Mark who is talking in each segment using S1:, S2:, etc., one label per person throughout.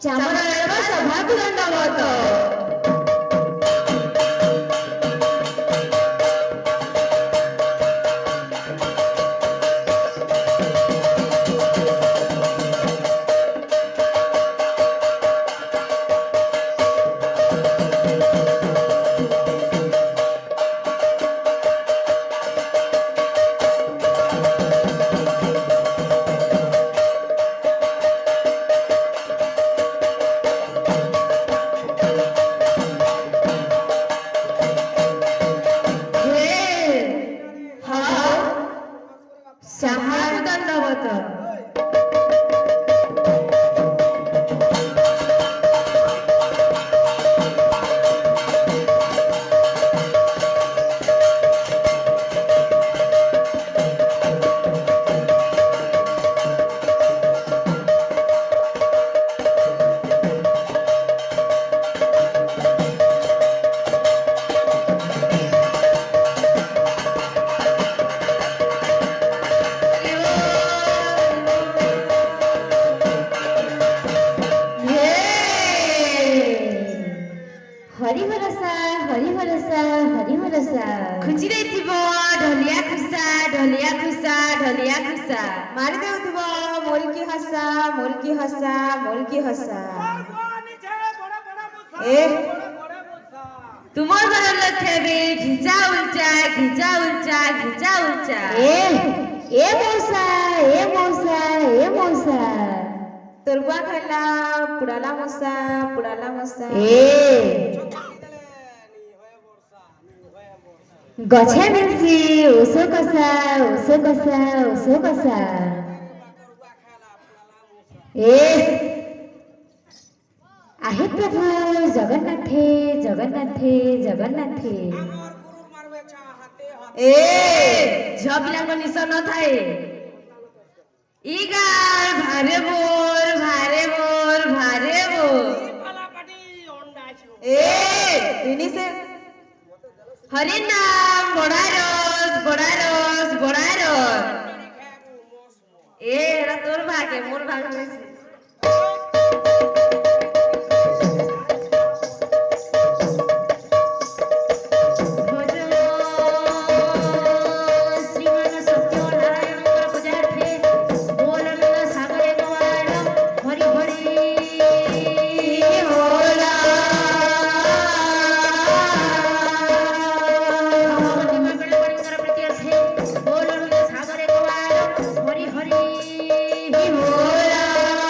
S1: चामराला सभागृह दंडवत सभागृह दंडवत हरि भरोसा हरि भरोसा हरि भरोसा खुचिरे थिबो ढलिया खुसा ढलिया खुसा ढलिया खुसा मारि देउथिबो मोलकी हसा मोलकी हसा मोलकी हसा ए तुमर घर लखेबे घिचा उल्चा घिचा उल्चा घिचा उल्चा ए मौसा ए मौसा ए मौसा तोरबा खाला पुडाला मसा ए गछे मिलसी ओसो कसा ओसो कसा ओसो कसा ए आहे प्रभु जगन्नाथे जगन्नाथे जगन्नाथे ए झ पिलाको निशा न थाए इगार भारे बोल भारे बोल भारे बोल ए दिनी से हरि नाम बड़ारस बड़ारस बड़ारस ए एरा तोर भागे मोर भाग में से हरि हरि बोला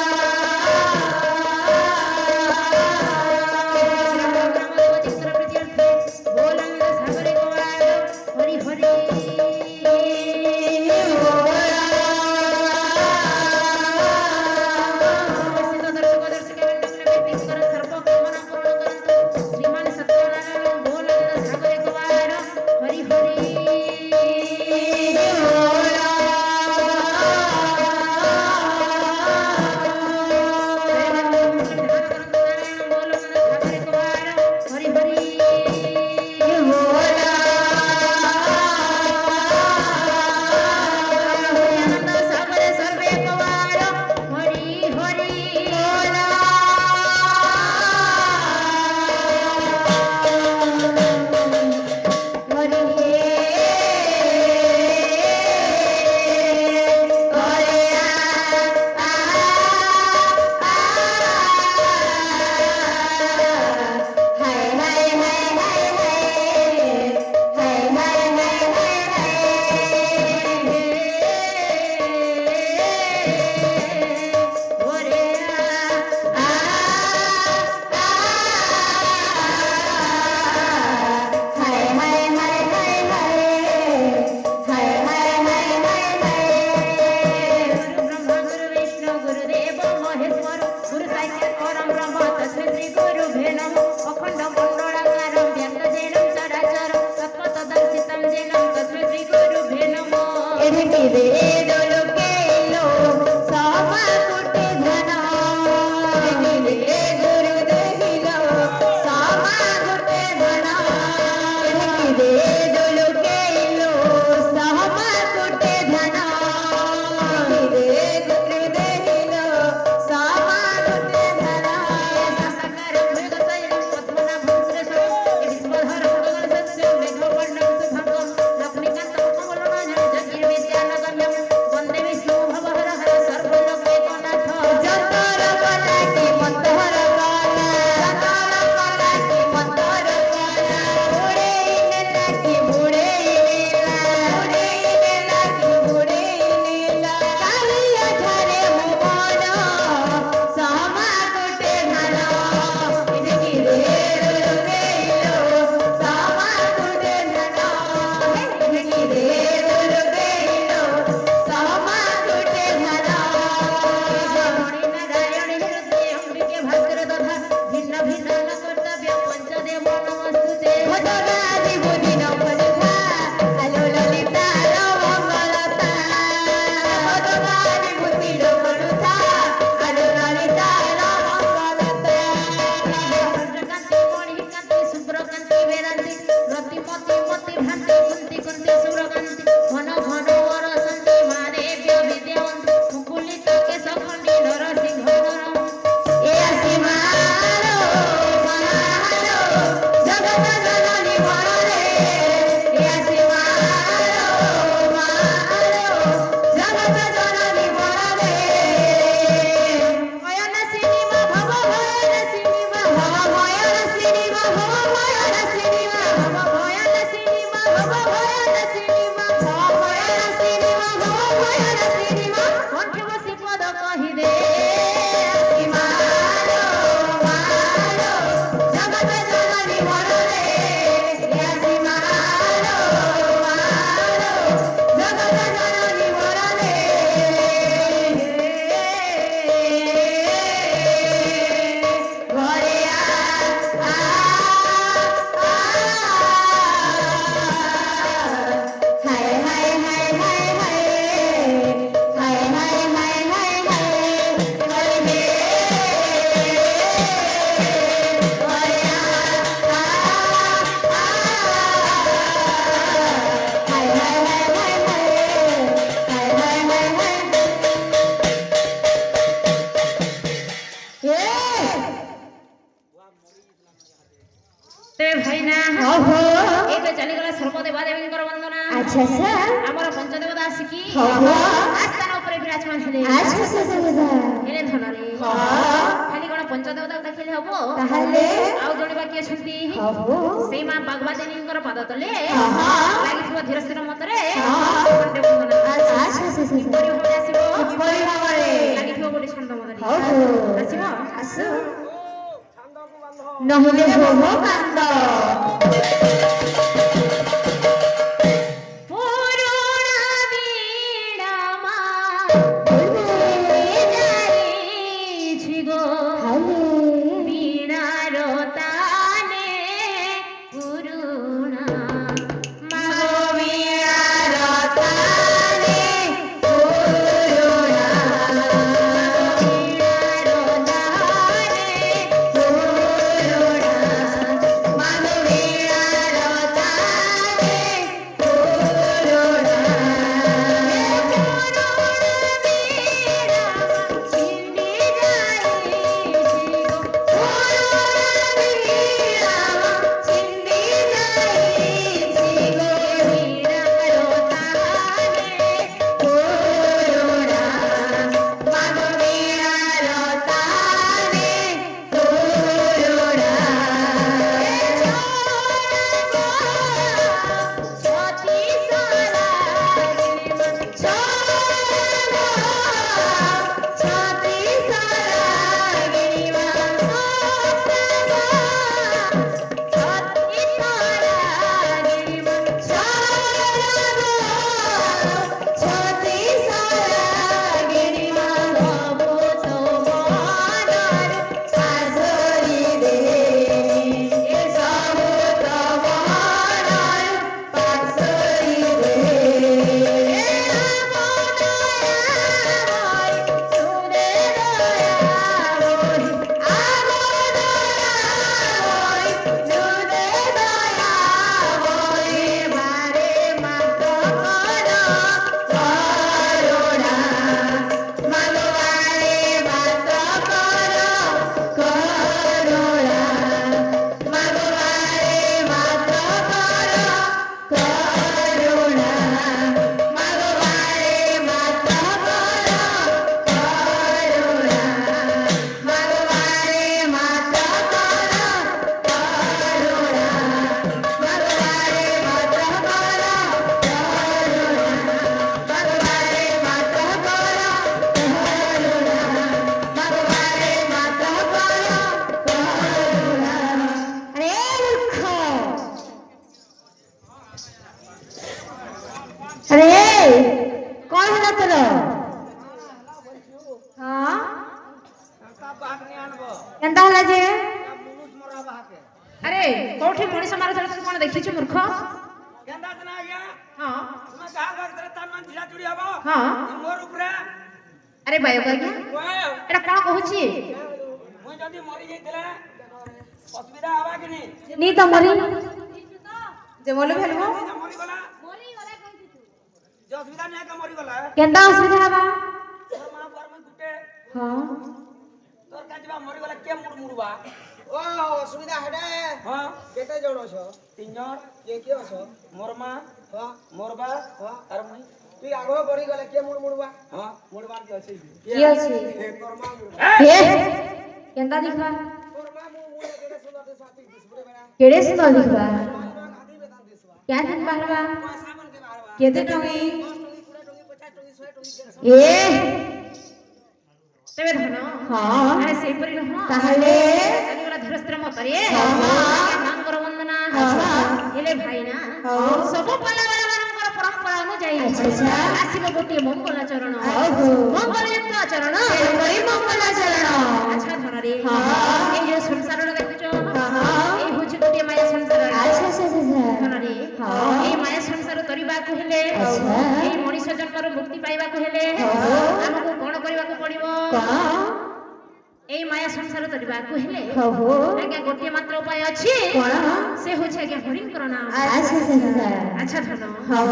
S2: तेरे भाई ना
S1: ओहो
S2: एक चली गला सर्वदेवा देवींकर वंदना
S1: अच्छा अच्छा
S2: ଆମର ପଞ୍ଚଦେବତା ଆସିକି
S1: ଓହୋ
S2: ଆସ୍ଥାନ ଉପରେ ବିରାଜମାନ ହେଲେ
S1: अच्छा अच्छा अच्छा
S2: ହେଲେ ଧନରେ
S1: ହଁ
S2: ଖାଲି କଣ ପଞ୍ଚଦେବତାକୁ ଦେଖିଲେ ହବ
S1: ତାହେଲେ
S2: ଆଉ ଜଣେ ବାକି ଅଛନ୍ତି
S1: ଓହୋ
S2: ସେଇ ମା ବାଗବାଦେବୀଙ୍କର ପାଦ ତଳେ
S1: ହଁ
S2: ଲାଗିଥିବ ଧୀର ସ୍ଥିର ମତରେ
S1: ହଁ
S2: ଖଣ୍ଡେ ବନ୍ଦନା
S1: अच्छा अच्छा अच्छा
S2: କିପରି ଭାବରେ ଆସିବ
S1: କିପରି ଭାବରେ
S2: ଲାଗିଥିବ ଗୋଟେ ଛନ୍ଦ ମତରେ
S1: ଓହୋ
S2: ଆସିବ
S1: ଆସୁ ନହେଲେ ହୋମ କାନ୍ଦ
S2: ପୁରୁଣା ବୀଣା ମା ଯାଇଛି ଗୋ ବୀଣାର ତାନେ ପୁରୁଣା ମାଗୋ ବୀଣାର ତାନେ ପୁରୁଣା ବୀଣାର ତାନେ ପୁରୁଣା ମାଗୋ ବୀଣାର ତାନେ
S1: अरे कौन है तोर हाँ केंता हला जे
S2: अरे कोठी मनीष मार थले तू कोन देखिछु मूर्ख
S3: केंदा तना गया
S2: हां
S3: तुम कहा बात तान मन ढिला चुड़ी हबो
S2: हां
S3: मोर ऊपर
S2: अरे बायो बायो
S3: ओए
S2: एटा कोन कहूची
S3: মই যদি মরি যাইতলে অসুবিধা হবা কি নি
S1: नी तो मरी जे बोले भेलबो
S3: মরি গলা কইতি যে অসুবিধা নাই কা মরি গলা
S1: केंता असुविधा हबा
S3: তোর মা পর মই গুটে
S1: हाँ
S3: তোর কাজবা মরি গলা কে মুড় মুড়বা
S4: ओ असुविधा हेडे
S3: हां
S4: केते जण छ
S3: তিন জন
S4: के के छ
S3: মোর মা
S4: हां
S3: মোর বা
S4: हां
S3: আর মই
S4: তুই আগ বড়ি গলে के मुड़ मुड़वा
S3: हां মুড়বার কি আছে
S1: की अछि
S4: ए तोर मां मुड़
S1: हे केंता दिखबा
S4: तोर मां मुड़ केते सुंदर दे साथी दिसबे बेना
S1: केड़े सुंदर दिखबा
S4: आधी बेता दिसवा
S1: क्या दिन बाहरबा
S4: सामान के बाहरवा
S1: केते टंगी
S4: 10 टंगी 20 टंगी 50 टंगी 100 टंगी
S1: ए
S2: तेरे धन
S1: हाँ
S2: अरे सेही परि न
S1: ताहले
S2: चली गला धीर स्थिर मତରେ नांगर वंदना हेले भाई ना सब पाला वाला परंपरा अनुଯାୟୀ
S1: अच्छा
S2: ଆସିବ ଗୋଟିଏ ମଙ୍ଗଳାଚରଣ
S1: ଓହୋ
S2: ମଙ୍ଗଳଯୁକ୍ତ ଆଚରଣ
S1: ତେଣୁକରି ମଙ୍ଗଳାଚରଣ
S2: ଆଚ୍ଛା ଧନରେ
S1: ହଁ।
S2: ଏଇ ଯୋଉ ସଂସାରର ଦେଖୁଛ
S1: ହଁ।
S2: ଏଇ ହଉଛି ଗୋଟିଏ ମାୟା ସଂସାର
S1: अच्छा अच्छा अच्छा
S2: ଧନରେ
S1: ହଁ।
S2: ଏଇ ମାୟା ସଂସାର ତରିବାକୁ ହେଲେ
S1: ଆଚ୍ଛା।
S2: ଏଇ ମଣିଷ ଜନ୍ମରୁ ମୁକ୍ତି ପାଇବାକୁ ହେଲେ
S1: ହଁ।
S2: ଆମକୁ କଣ କରିବାକୁ ପଡିବ
S1: कौन
S2: ଏଇ ମାୟା ସଂସାର ତରିବାକୁ ହେଲେ
S1: हो
S2: ଆଜ୍ଞା ଗୋଟିଏ ମାତ୍ର ଉପାୟ ଅଛି
S1: कौन
S2: ସେ ହଉଛି ଆଜ୍ଞା ହରିଙ୍କର ନାମ
S1: अच्छा अच्छा अच्छा
S2: ଆଚ୍ଛା ଧନ
S1: हाँ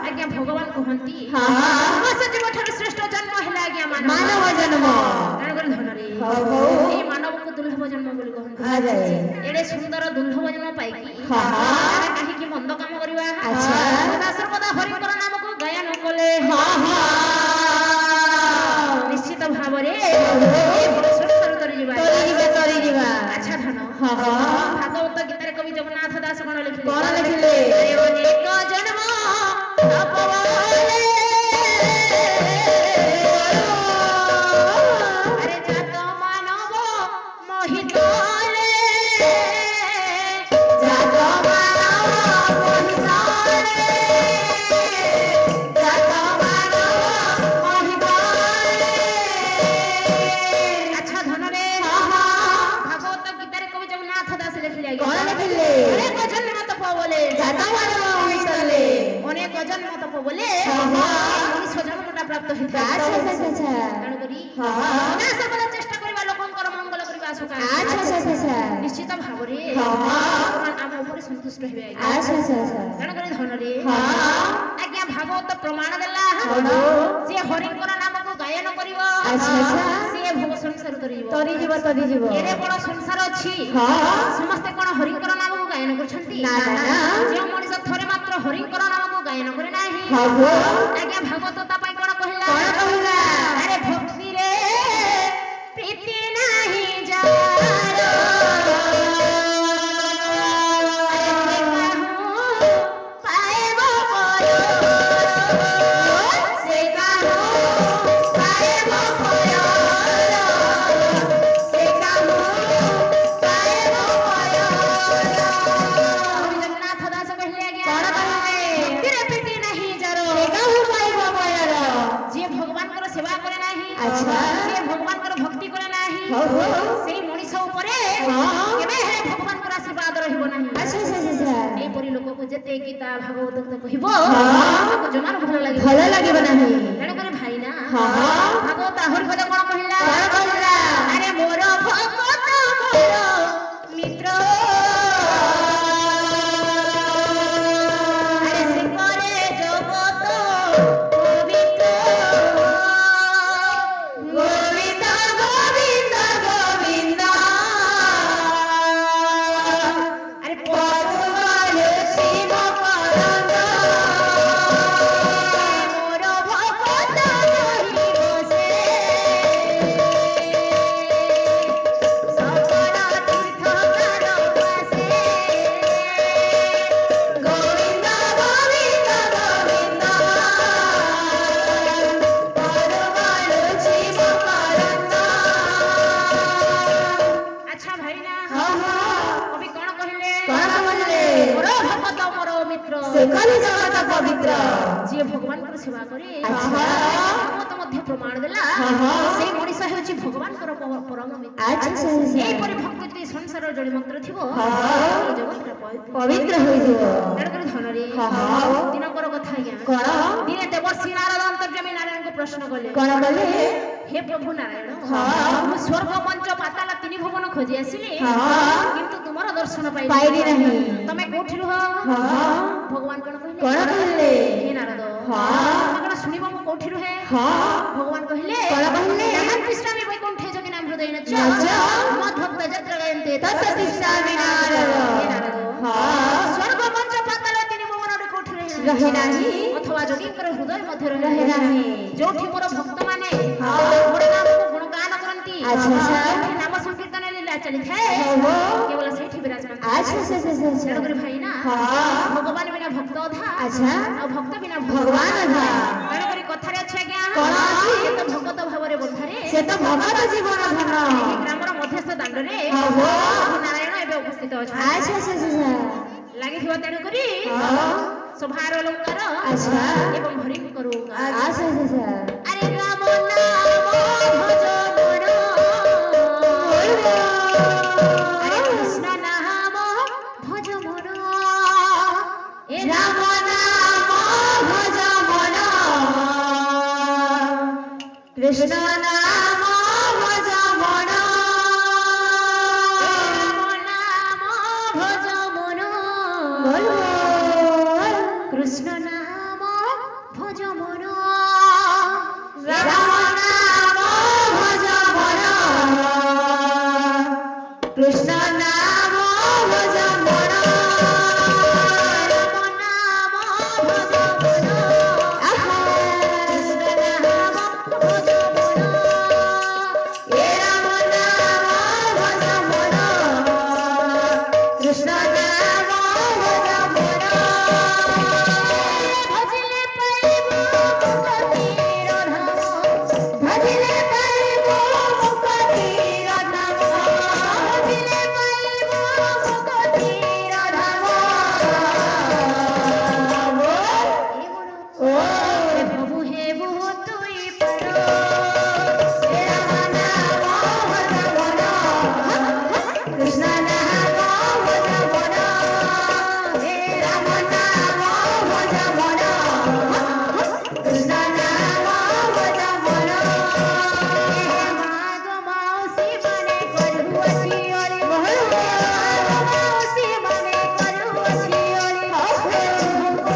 S2: ଆଜ୍ଞା ଭଗବାନ କୁହନ୍ତି
S1: हाँ
S2: ସମସ୍ତ ଜୀବ ଠାରୁ ଶ୍ରେଷ୍ଠ ଜନ୍ମ ହେଲା ଆଜ୍ଞା ମାନବ
S1: मानव जन्म
S2: ତେଣୁକରି ଧନରେ
S1: हो
S2: ଏଇ ମାନବକୁ ଦୁର୍ଲଭ ଜନ୍ମ ବୋଲି କହନ୍ତି
S1: ଆରେ
S2: ଏଡେ ସୁନ୍ଦର ଦୁର୍ଲଭ ଜନ୍ମ ପାଇକି
S1: ହଁ।
S2: ଆମେ କାହିଁକି ମନ୍ଦ କାମ କରିବା
S1: ଆଚ୍ଛା।
S2: ସଦା ସର୍ବଦା ହରିଙ୍କର ନାମକୁ ଗାୟନ କଲେ ନିଶ୍ଚିତ ଭାବରେ ସଂସାର ତରିଯିବା
S1: ତରିଯିବା।
S2: ଆଚ୍ଛା ଧନ
S1: ହଁ।
S2: ଭାଗବତ ଗୀତାରେ କବି ଜଗନ୍ନାଥ ଦାସ କଣ ଲେଖିଲେ
S1: କଣ ଲେଖିଲେ?
S2: ଅନେକ ଜନ୍ମ ତପବଳେ ଆରେ ଜାତ ମାନବ ମୋହିତଲେ
S1: ଜାତ ମାନବ ମୋହିତଲେ ଜାତ ମାନବ ମୋହିତଲେ।
S2: ଆଚ୍ଛା ଧନରେ
S1: ହଁ।
S2: ଭାଗବତ ଗୀତାରେ କବି ଜଗନ୍ନାଥ ଦାସ ଲେଖିଲେ
S1: କଣ ଲେଖିଲେ?
S2: ଅନେକ ଜନ୍ମ ତପବଳେ
S1: ଜାତ ମାନବ ମୋହିତଲେ।
S2: ଅନେକ ଜନ୍ମ ତପବଳେ
S1: ହଁ।
S2: ମଣିଷ ଜନ୍ମଟା ପ୍ରାପ୍ତ ହେଇଥାଏ
S1: ଆଚ୍ଛା।
S2: ତେଣୁକରି
S1: ହଁ।
S2: ସଦା ସର୍ବଦା ଚେଷ୍ଟା କରିବା ଲୋକଙ୍କର ମଙ୍ଗଳ କରିବା ଆଶଙ୍କା
S1: ଆଚ୍ଛା।
S2: ନିଶ୍ଚିତ ଭାବରେ
S1: ହଁ।
S2: ଭଗବାନ ଆମ ଉପରେ ସନ୍ତୁଷ୍ଟ ହେବେ
S1: ଆଚ୍ଛା।
S2: ତେଣୁକରି ଧନରେ
S1: ହଁ।
S2: ଆଜ୍ଞା ଭାଗବତ ପ୍ରମାଣ ଦେଲା
S1: କଣ?
S2: ଯିଏ ହରିଙ୍କର ନାମକୁ ଗାୟନ କରିବ
S1: ଆଚ୍ଛା।
S2: ସିଏ ଭୋଗ ସଂସାର ତରିଯିବ
S1: ତରିଯିବ।
S2: ଏଡେ ବଡ ସଂସାର ଅଛି
S1: ହଁ।
S2: ସମସ୍ତେ କଣ ହରିଙ୍କର ନାମକୁ ଗାୟନ କରୁଛନ୍ତି
S1: ନା।
S2: ଯେଉଁ ମଣିଷ ଥରେ ମାତ୍ର ହରିଙ୍କର ନାମକୁ ଗାୟନ କରି ନାହିଁ
S1: ହବ।
S2: ଆଜ୍ଞା ଭାଗବତ ତା ପାଇଁ କଣ କହିଲା
S1: କଣ କହିଲା?
S2: ଆରେ ଭକ୍ତିରେ ପ୍ରୀତି ନାହିଁ ଯାର ଆରେ ସେ କାହୁ ପାଏବ ପର
S1: ସେ କାହୁ ପାଏବ ପର ସେ କାହୁ ପାଏବ ପର।
S2: ଜଗନ୍ନାଥ ଦାସ କହିଲେ ଆଜ୍ଞା
S1: କଣ କହିଲେ?
S2: ଭକ୍ତିରେ ପ୍ରୀତି ନାହିଁ ଯାର
S1: ସେ କାହୁ ପାଇବ ପର।
S2: ଯିଏ ଭଗବାନଙ୍କର ସେବା କରେ ନାହିଁ
S1: ଆଚ୍ଛା।
S2: ଯିଏ ଭଗବାନଙ୍କର ଭକ୍ତି କରେ ନାହିଁ
S1: ହଉ।
S2: ସେଇ ମଣିଷ ଉପରେ
S1: ହଁ।
S2: କେବେ ହେଲେ ଭଗବାନଙ୍କର ଆଶୀର୍ବାଦ ରହିବ ନାହିଁ
S1: ଆଚ୍ଛା।
S2: ଏହିପରି ଲୋକକୁ ଯେତେ ଗୀତା ଭାଗବତ କହିବ
S1: ହଁ।
S2: ତାକୁ ଜମାରୁ ଭଲ
S1: ଲାଗିବ ନାହିଁ।
S2: ତେଣୁକରି ଭାଇନା
S1: ହଁ।
S2: ଭାଗବତ ଆହୁରି ପଦ କଣ କହିଲା
S1: କଣ କହିଲା?
S2: ଆରେ ମୋର ଭଗତ ମୋର ମିତ୍ର ଆରେ ସେ କରେ ଜଗତ ପବିତ୍ର
S1: ଗୋବିନ୍ଦ ଗୋବିନ୍ଦ ଗୋବିନ୍ଦ
S2: ଆରେ
S1: ପରୁବାଳ ଶିବ କରନ୍ଦ
S2: ମୋର ଭଗତ ରହିବ ସେ ସକଳ ତୀର୍ଥ କାଳ ପାଶେ
S1: ଗୋବିନ୍ଦ ଗୋବିନ୍ଦ ଗୋବିନ୍ଦ ପରୁବାଳ ଶିବ କରନ୍ଦ।
S2: ଆଚ୍ଛା ଭାଇନା
S1: ହଁ।
S2: କବି କଣ କହିଲେ
S1: କଣ କହିଲେ?
S2: ମୋର ଭଗତ ମୋର ମିତ୍ର
S1: ସେ କଲି ଜଗତ ପବିତ୍ର।
S2: ଯିଏ ଭଗବାନଙ୍କର ସେବା କରେ
S1: ଆଚ୍ଛା।
S2: ଭାଗବତ ମଧ୍ୟ ପ୍ରମାଣ ଦେଲା
S1: ହଁ।
S2: ସେଇ ମଣିଷ ହେଉଛି ଭଗବାନଙ୍କର ପରମ ମିତ୍ର
S1: ଆଚ୍ଛା।
S2: ଏହିପରି ଭକ୍ତ ଯଦି ସଂସାର ଜଣେ ମନ୍ତ୍ର ଥିବ
S1: ହଁ।
S2: ଏଇ ଜଗତଟା
S1: ପବିତ୍ର ହୋଇଯିବ।
S2: ତେଣୁକରି ଧନରେ
S1: ହଁ।
S2: ଦିନକର କଥା ଆଜ୍ଞା
S1: କଣ?
S2: ଦିନେ ଦେବର୍ଷି ନାରଦ ଅନ୍ତର୍ଯାମୀ ନାରାୟଣଙ୍କୁ ପ୍ରଶ୍ନ କଲେ
S1: କଣ କଲେ?
S2: ହେ ପ୍ରଭୁ ନାରାୟଣ
S1: ହଁ।
S2: ମୁଁ ସ୍ୱର୍ଗ ମଞ୍ଚ ପାତାଳ ତିନି ଭୁବନ ଖୋଜି ଆସିଲି
S1: ହଁ।
S2: କିନ୍ତୁ ତୁମର ଦର୍ଶନ
S1: ପାଇଲି
S2: ପାଇଲି
S1: ନାହିଁ।
S2: ତମେ କୋଉଠି ରୁହ
S1: ହଁ।
S2: ଭଗବାନ କଣ କହିଲେ
S1: କଣ କହିଲେ?
S2: ହେ ନାରଦ
S1: ହଁ।
S2: ତମେ କଣ ଶୁଣିବ ମୁଁ କୋଉଠି ରୁହେ
S1: ହଁ।
S2: ଭଗବାନ କହିଲେ
S1: କଣ କହିଲେ?
S2: ଯାହା ତିଷ୍ଠାମି ବୈକୁଣ୍ଠେ ଯୋଗିନାଂ ହୃଦୟେନ ଚ
S1: ନଚ
S2: ମଦ୍ଭକ୍ତ ଯତ୍ର ଗାୟନ୍ତେ
S1: ତତ୍ର ତିଷ୍ଠାମି ନାରଦ।
S2: ହେ ନାରଦ
S1: ହଁ।
S2: ସ୍ୱର୍ଗ ମଞ୍ଚ ପାତାଳ ତିନି ଭୁବନରେ କୋଉଠି
S1: ରହେ ନାହିଁ।
S2: ଅଥବା ଯୋଗୀଙ୍କର ହୃଦୟ ମଧ୍ୟରେ
S1: ରହେ ନାହିଁ।
S2: ଯୋଉଠି ମୋର ଭକ୍ତମାନେ
S1: ହଁ।
S2: ମୋର ନାମକୁ ଗୁଣଗାନ କରନ୍ତି
S1: ଆଚ୍ଛା।
S2: ଯୋଉଠି ନାମ ସଂକୀର୍ତ୍ତନ ଲୀଳା ଚାଲିଥାଏ
S1: ହବ।
S2: କେବଳ ସେଇଠି ବିରାଜମାନ
S1: ଆଚ୍ଛା।
S2: ତେଣୁକରି ଭାଇନା
S1: ହଁ।
S2: ଭଗବାନ ବିନା ଭକ୍ତ ଅଧା
S1: ଆଚ୍ଛା।
S2: ଆଉ ଭକ୍ତ ବିନା
S1: ଭଗବାନ ଅଧା।
S2: ତେଣୁକରି କଥାରେ ଅଛି ଆଜ୍ଞା
S1: କଣ ଅଛି?
S2: ସେ ତ ଭଗତ ଭାବରେ ବନ୍ଧାରେ
S1: ସେ ତ ଭଗତ ଜୀବନ ଧନ।
S2: ଏହି ଗ୍ରାମର ମଧ୍ୟସ୍ଥ ଦାଣ୍ଡରେ
S1: ହବ।
S2: ନାରାୟଣ ଏବେ ଉପସ୍ଥିତ ଅଛନ୍ତି
S1: ଆଚ୍ଛା।
S2: ଲାଗିଥିବ ତେଣୁକରି
S1: ହଁ।
S2: ସଭାର ଅଳଙ୍କାର
S1: ଆଚ୍ଛା।
S2: ଏବଂ ହରିଙ୍କର ଓଙ୍କାର।
S1: ଆଚ୍ଛା।
S2: ଆରେ ରାମ ନାମ ଭଜ ମୋର ଆରେ କୃଷ୍ଣ ନାମ ଭଜ ମୋର ଏ
S1: ରାମ ନାମ ଭଜ ମନ କୃଷ୍ଣ ନାମ ଭଜ ମନ
S2: ରାମ ନାମ ଭଜ ମୋର
S1: ବୋଲ
S2: କୃଷ୍ଣ ନାମ ଭଜ ମୋର
S1: কৃষ্ণ নাম ভজ মন
S2: রাম নাম ভজ মন
S1: আহা
S2: কৃষ্ণ নাম ভজ মন
S1: এ রাম নাম ভজ মন কৃষ্ণ নাম ভজ মন
S2: ভজিলে পাইব মুক্তির ধাম
S1: ভজিলে পাইব মুক্তির ধাম
S2: ভজিলে পাইব মুক্তির ধাম
S1: ও
S2: হে প্রভু হে বহু তুই পার
S1: হে রাম নাম ভজ মন কৃষ্ণ নাম ভজ মন হে রাম নাম ভজ মন কৃষ্ণ নাম ভজ মন
S2: মাগ মাউসী মানে করুଅছি অলি মাউসী মানে করুଅছি অলি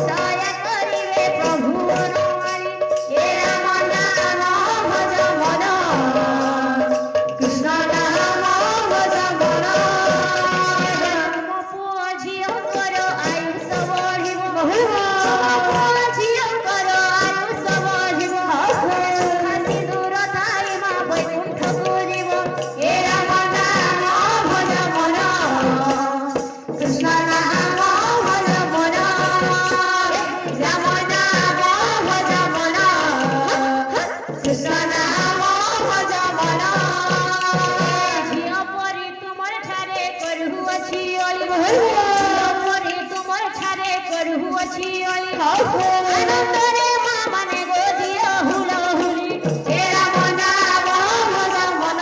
S2: দয়া করিবে প্রভু অনুমালি
S1: হে রাম নাম ভজ মন কৃষ্ণ নাম ভজ মন
S2: ମୋ ପୁଅ ଝିଅଙ୍କର ଆୟୁଷ ବଢ଼ିବ ମୋ ପୁଅ ଝିଅଙ୍କର ଆୟୁଷ ବଢ଼ିବ ଖାସି ଦୂର ଥାଇ ମା ବୈକୁଣ୍ଠକୁ ଯିବ
S1: হে রাম নাম ভজ মন কৃষ্ণ নাম ভজ মন রাম নাম ভজ মন কৃষ্ণ নাম ভজ মন
S2: ଝିଅ ପରି ତୁମର ଠାରେ କରୁଅଛି ଅଳି ଝିଅ ପରି ତୁମର ଠାରେ କରୁଅଛି ଅଳି ଆନନ୍ଦରେ ମା ମାନେ ଗୋଦିଅ ହୁଳହୁଳି
S1: হে রাম নাম ভজ মন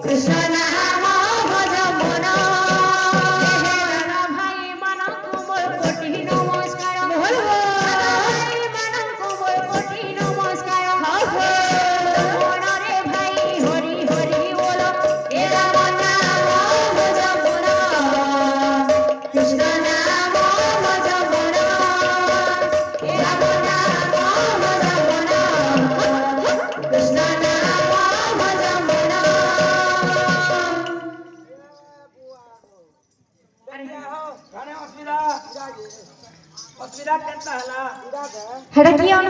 S1: কৃষ্ণ নাম ভজ মন
S2: ভাই ମାନଙ୍କୁ ମୋର କୋଟି ନମସ୍କାର ଭାଇ ମାନଙ୍କୁ ମୋର କୋଟି ନମସ୍କାର ମନରେ ଭାଇ ହରି ହରି ବୋଲ
S1: হে রাম নাম ভজ মন কৃষ্ণ নাম ভজ মন হে রাম নাম ভজ মন কৃষ্ণ নাম ভজ মন
S3: କାଣା ଅସୁବିଧା ଅସୁବିଧା କେନ୍ତା ହେଲା
S1: হেটা কি অন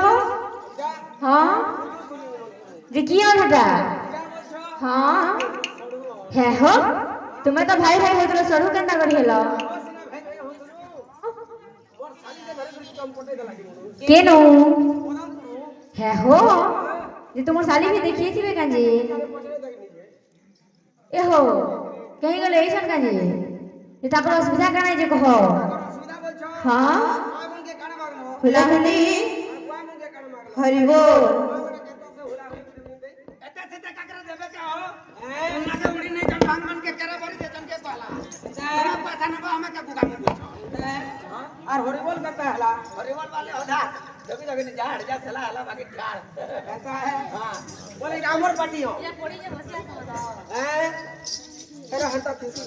S1: হ্যাঁ যে কি অন হেটা হ্যাঁ হ্যাঁ হো তুমি তো ভাই ভাই হইতলো সরু কেনটা করি হেল কেন হ্যাঁ হো যে তোমার শালি भी দেখিয়েছিবে কাজে এ হো কहीं গেলে এইসব কাজে যে তারপর অসুবিধা কানাই যে কহ হ্যাঁ হুলা হুলি হরি বল
S3: ଏତେ ସେତେ କାକରା ଦେବେ କା ହୋ ନାକେ ଉଡି ନେଇ ଜନ୍ ଭାନ ମାନ के करे बरी दे जन के पाला तेरा पैसा नबा हमें के गुगा मुछ
S4: আর হরিবল কেতা হেলা
S3: हरिवल वाले होदा जबी जबी जा हट जा सला हला बाकी ठाड़
S4: কেতা হে
S3: हां
S4: বলে এটা আমার পার্টি হো হ্যাঁ এরা হাঁটা খুশি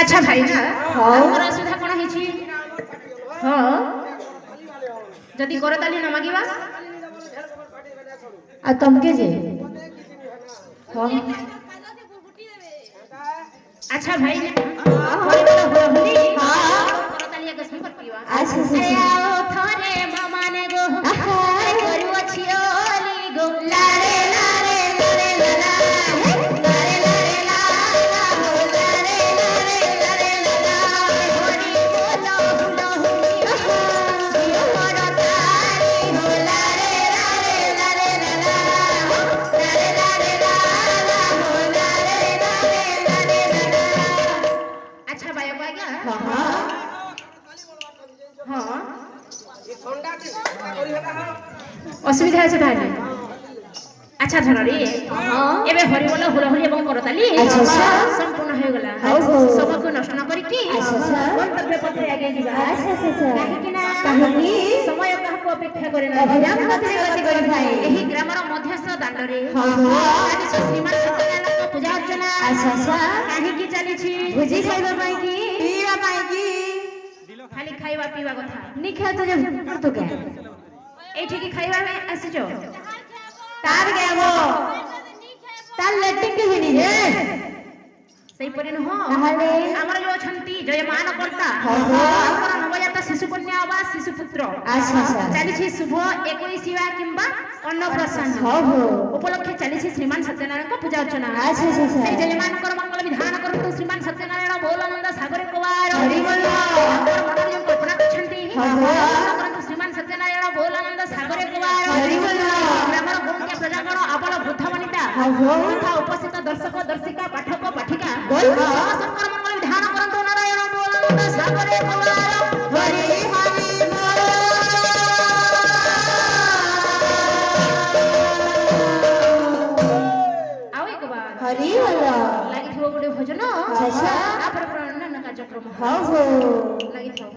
S2: ଆଚ୍ଛା ଭାଇନା ଆମର ଅସୁବିଧା କ'ଣ ହେଇଛି ହଁ ଯଦି କରତାଲି ନ ମାଗିବା
S1: আর তমকে যে হ্যাঁ
S2: ଆଚ୍ଛା ଭାଇନା ହରିବୋଲ ହୋଲି କରତାଲି ଆଗ ଶୁଣି ପାରୁଥିବା
S1: আচ্ছা আচ্ছা
S2: ଆଉ ଥରେ ମାମାନେ ଗୋ
S1: আহা
S2: କରୁଅଛି ଓଲି ଗୋ
S1: লারে লারে লারে লালা লারে লারে লালা হো লারে লারে লারে লালা
S2: হরি ବୋଲ ହୁଲ ହୁଲି
S1: দিও করতালি হো লারে লারে লারে লালা লারে লারে লালা হো লারে লারে লারে লালা
S2: ଆଚ୍ଛା ବାୟକ ଆଜ୍ଞା
S1: হ্যাঁ হ্যাঁ
S2: ହଁ
S4: এই ঠান্ডা কি করি হেলা হো
S2: ଅସୁବିଧା ଅଛି ତାହେଲେ ଆଚ୍ଛା ଧନରେ ଏବେ ହରିବୋଲ ହୁଳହୁଳି ଏବଂ କରତାଲି
S1: ଆଚ୍ଛା, ଆଚ୍ଛା।
S2: ସମ୍ପୂର୍ଣ୍ଣ ହୋଇଗଲା
S1: ହଉ, ହଉ।
S2: ସବୁକୁ ନଷ୍ଟ ନ କରିକି
S1: ଆଚ୍ଛା, ଆଚ୍ଛା।
S2: କର୍ତ୍ତବ୍ୟ ପଥରେ ଆଗେଇ ଯିବା
S1: আচ্ছা আচ্ছা
S2: କାହିଁକି ନା
S1: କାହିଁକି?
S2: ସମୟ କାହାକୁ ଅପେକ୍ଷା କରେ
S1: ଅବିରାମ
S2: ନାହିଁ
S1: ଗତିରେ ଗତି କରିଥାଏ।
S2: ଏହି ଗ୍ରାମର ମଧ୍ୟସ୍ଥ ଦାଣ୍ଡରେ
S1: ହଁ, ହଁ।
S2: ଚାଲିଛି ଶ୍ରୀମାନ ସତ୍ୟନାରାୟଣଙ୍କ ପୂଜା ଅର୍ଚ୍ଚନା
S1: ଆଚ୍ଛା ଆଚ୍ଛା
S2: କାହିଁକି ଚାଲିଛି
S1: ଭୋଜି ଖାଇବା ପାଇଁ କି ପିଇବା ପାଇଁ କି
S2: ଖାଲି ଖାଇବା ପିଇବା କଥା
S1: ନିଖା ତ ଯେ ତୁ କେ
S2: ଏଇଠିକି ଖାଇବା ପାଇଁ ଆସିଛ
S1: ତାର କେ ହବ ତାର ଲେଟିଂ କେ ବି ନି ଯେ
S2: ସେଇପରି ନୁହଁ
S1: ତାହେଲେ
S2: ଆମର ଯୋଉ ଅଛନ୍ତି ଜୟମାନ କର୍ତ୍ତା
S1: ହଁ, ହଁ।
S2: ଆମର ନବଜାତ ଶିଶୁ କନ୍ୟା ବା ଶିଶୁ ପୁତ୍ର
S1: ଆଚ୍ଛା ଆଚ୍ଛା
S2: ଚାଲିଛି ଶୁଭ 21 କିମ୍ବା ଅନ୍ନପ୍ରସନ୍ନ
S1: ହଉ ହଉ
S2: ଉପଲକ୍ଷେ ଚାଲିଛି ଶ୍ରୀମାନ ସତ୍ୟନାରାୟଣଙ୍କ ପୂଜା ଅର୍ଚ୍ଚନା
S1: ଆଚ୍ଛା ଆଚ୍ଛା
S2: ସେଇ
S1: ଆଚ୍ଛା
S2: ଜୟମାନଙ୍କର ମଙ୍ଗଳ ବିଧାନ କରନ୍ତୁ ଶ୍ରୀମାନ ସତ୍ୟନାରାୟଣ ବୋଲାନନ୍ଦ ସାଗର କୁମାର
S1: ହରି ବୋଲ।
S2: ଆମର ମନରେ ଯେଉଁ କଳ୍ପନା କରିଛନ୍ତି
S1: ହଁ, ହଁ।
S2: କଳ୍ପନା କରନ୍ତୁ ଶ୍ରୀମାନ ସତ୍ୟନାରାୟଣ ବୋଲାନନ୍ଦ ସାଗର କୁମାର
S1: ହରି ବୋଲ।
S2: ଗ୍ରାମର ଗୌଣ୍ୟ ପ୍ରଜାଗଣ ଆବଳ ବୃଦ୍ଧ ବନିତା
S1: ହଉ, ହଉ।
S2: ତଥା ଉପସ୍ଥିତ ଦର୍ଶକ ଦର୍ଶିକା ପାଠକ ପାଠିକା
S1: ବୋଲ।
S2: ସମସ୍ତଙ୍କର ମଙ୍ଗଳ ବିଧାନ କରନ୍ତୁ ନାରାୟଣ ବୋଲାନନ୍ଦ ସାଗର କୁମାର
S1: ହରି ହରି ବୋଲ।
S2: ଆଉ ଏକ ବାର
S1: ହରି ବୋଲ।
S2: ଲାଗିଥିବ ଗୋଟେ ଭଜନ
S1: ଆଚ୍ଛା।
S2: ତାପରେ ପୁରା ଅନ୍ୟାନ୍ୟ କାର୍ଯ୍ୟକ୍ରମ
S1: ହଉ ହଉ
S2: ଲାଗିଥାଉ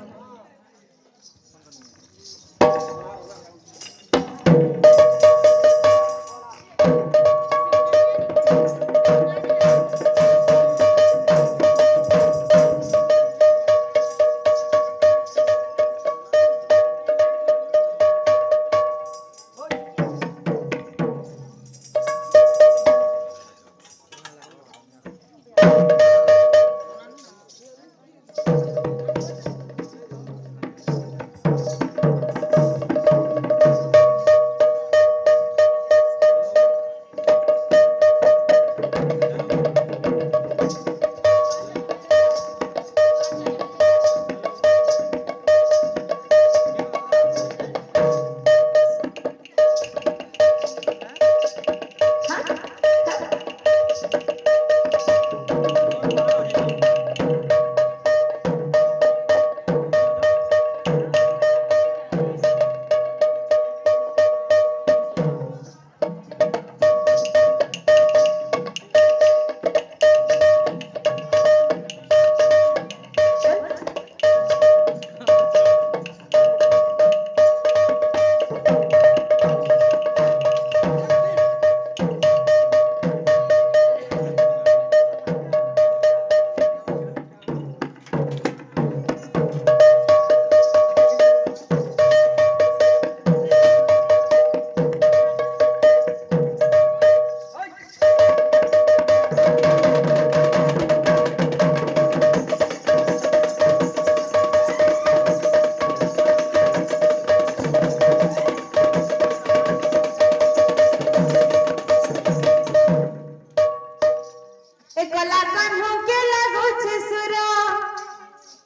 S1: कला कान्हो के लगो छे सुरा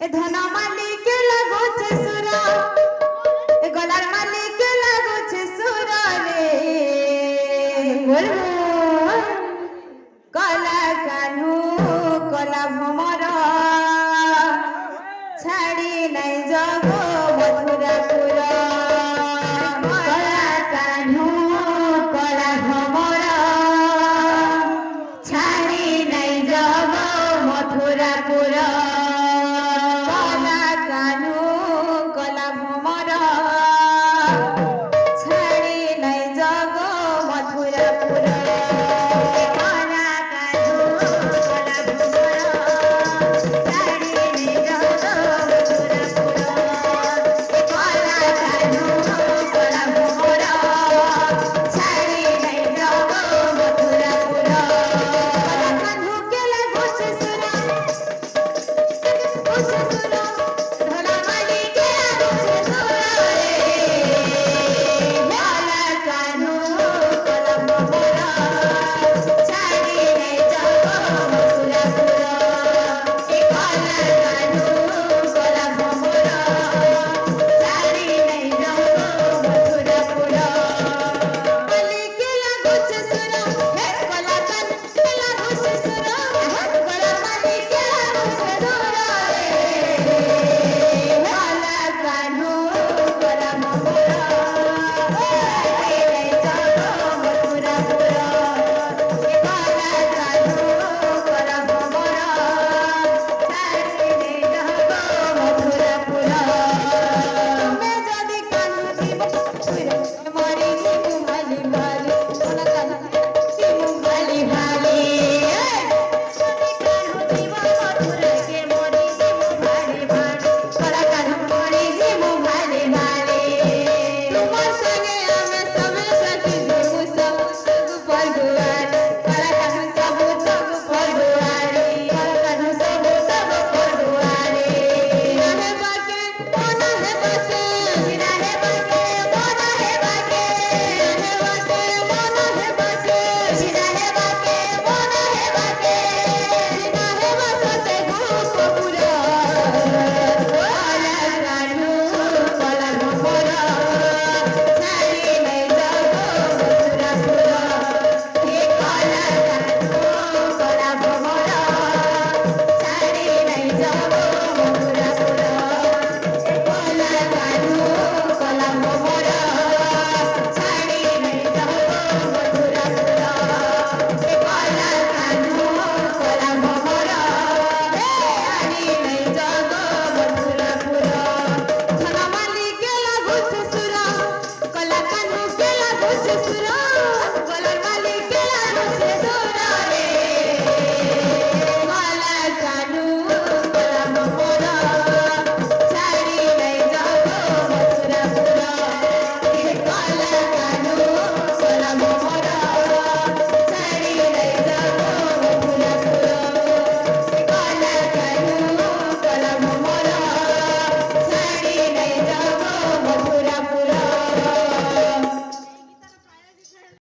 S1: ए धना माली के लगो छे